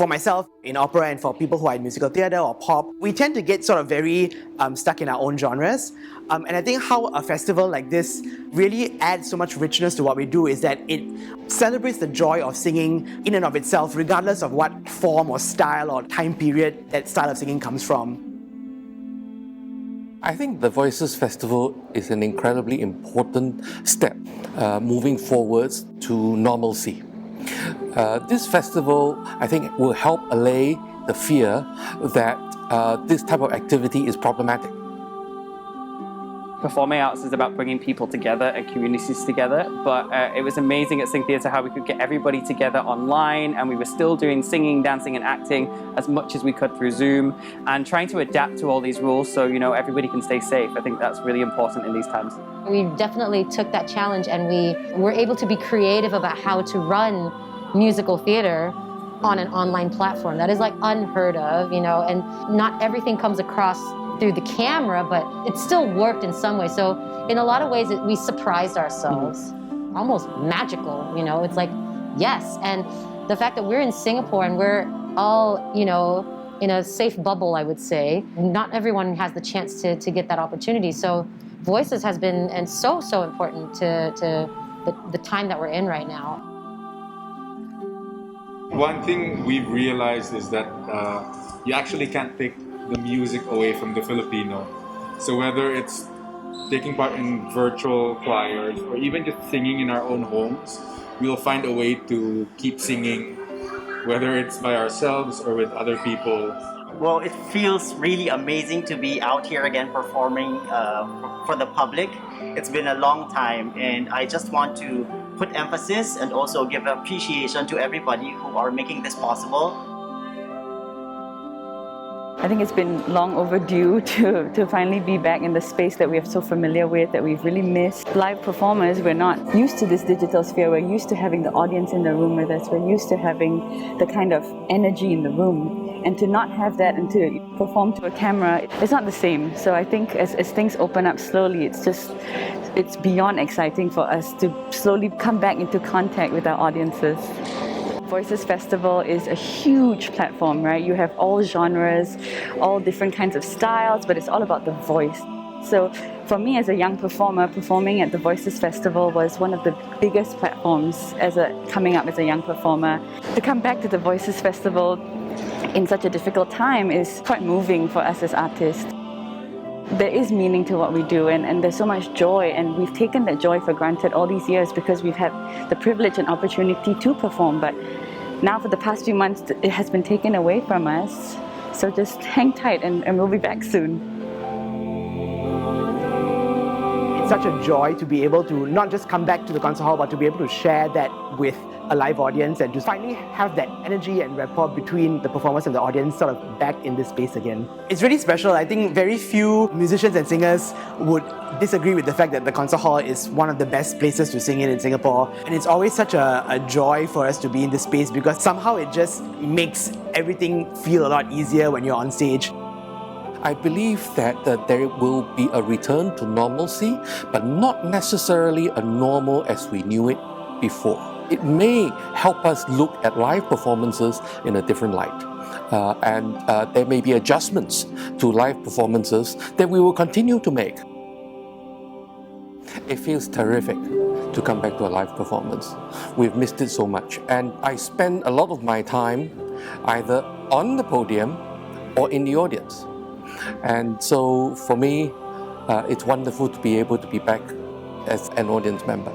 For myself, in opera, and for people who are in musical theatre or pop, we tend to get sort of very stuck in our own genres. And I think how a festival like this really adds so much richness to what we do is that it celebrates the joy of singing in and of itself, regardless of what form or style or time period that style of singing comes from. I think the Voices Festival is an incredibly important step moving forwards to normalcy. This festival, I think, will help allay the fear that this type of activity is problematic. Performing arts is about bringing people together and communities together, but it was amazing at Sing Theatre how we could get everybody together online, and we were still doing singing, dancing and acting as much as we could through Zoom, and trying to adapt to all these rules so everybody can stay safe. I think that's really important in these times. We definitely took that challenge, and we were able to be creative about how to run musical theatre on an online platform. That is like unheard of, and not everything comes across through the camera, but it still worked in some way. So in a lot of ways, we surprised ourselves, almost magical, it's like, yes. And the fact that we're in Singapore and we're all, in a safe bubble, I would say, not everyone has the chance to get that opportunity. So Voices has been and so important to the time that we're in right now. One thing we've realized is that you actually can't take the music away from the Filipino. So whether it's taking part in virtual choirs or even just singing in our own homes, we'll find a way to keep singing, whether it's by ourselves or with other people. Well, it feels really amazing to be out here again performing for the public. It's been a long time, and I just want to put emphasis and also give appreciation to everybody who are making this possible. I think it's been long overdue to finally be back in the space that we are so familiar with, that we've really missed. Live performers, we're not used to this digital sphere. We're used to having the audience in the room with us. We're used to having the kind of energy in the room. And to not have that and to perform to a camera, it's not the same. So I think as things open up slowly, it's beyond exciting for us to slowly come back into contact with our audiences. Voices Festival is a huge platform, right? You have all genres, all different kinds of styles, but it's all about the voice. So for me as a young performer, performing at the Voices Festival was one of the biggest platforms coming up as a young performer. To come back to the Voices Festival in such a difficult time is quite moving for us as artists. There is meaning to what we do, and there's so much joy, and we've taken that joy for granted all these years because we've had the privilege and opportunity to perform, but now for the past few months it has been taken away from us. So just hang tight and we'll be back soon. It's such a joy to be able to not just come back to the concert hall, but to be able to share that with a live audience and to finally have that energy and rapport between the performers and the audience sort of back in this space again. It's really special. I think very few musicians and singers would disagree with the fact that the concert hall is one of the best places to sing in Singapore. And it's always such a joy for us to be in this space because somehow it just makes everything feel a lot easier when you're on stage. I believe that there will be a return to normalcy, but not necessarily a normal as we knew it before. It may help us look at live performances in a different light. And there may be adjustments to live performances that we will continue to make. It feels terrific to come back to a live performance. We've missed it so much. And I spend a lot of my time either on the podium or in the audience. And so for me, it's wonderful to be able to be back as an audience member.